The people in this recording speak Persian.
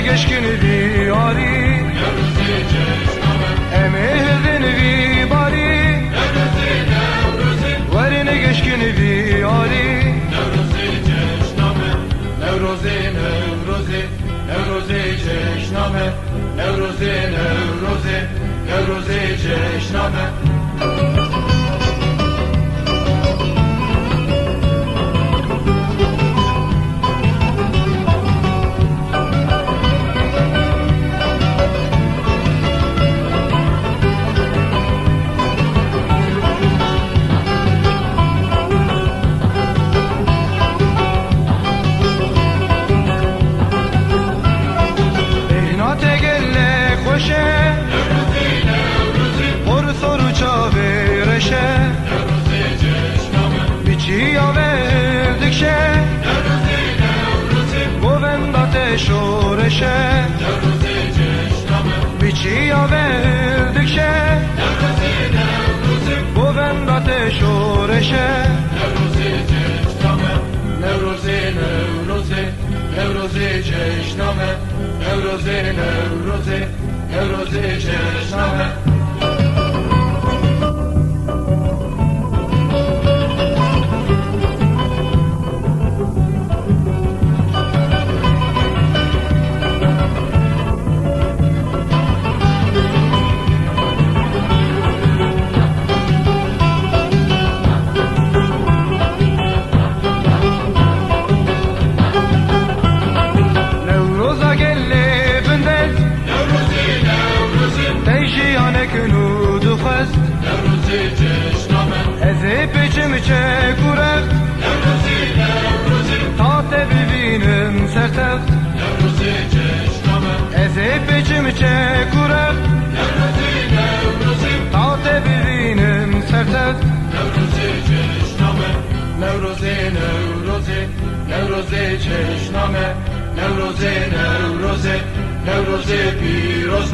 گشکن بیاری امهدن وی باری ورن گشکن بیاری نوروزی نوروزی نوروزی جشنامه نوروزی نوروزی نوروزی جشنامه شورشه بیچی آوردکشه بوندات شورشه نوروزی نوروزی نوروزی جشنامه نوروزی نوروزی نوروزی جشنامه چه کورخ نوروزی نوروزی تا ببینم سرتخت نوروزی جشنامه از پیچم چه کورخ نوروزی نوروزی تا ببینم سرتخت نوروزی جشنامه نوروزی نوروزی نوروزی جشنامه نوروزی نوروزی نوروزی پیروز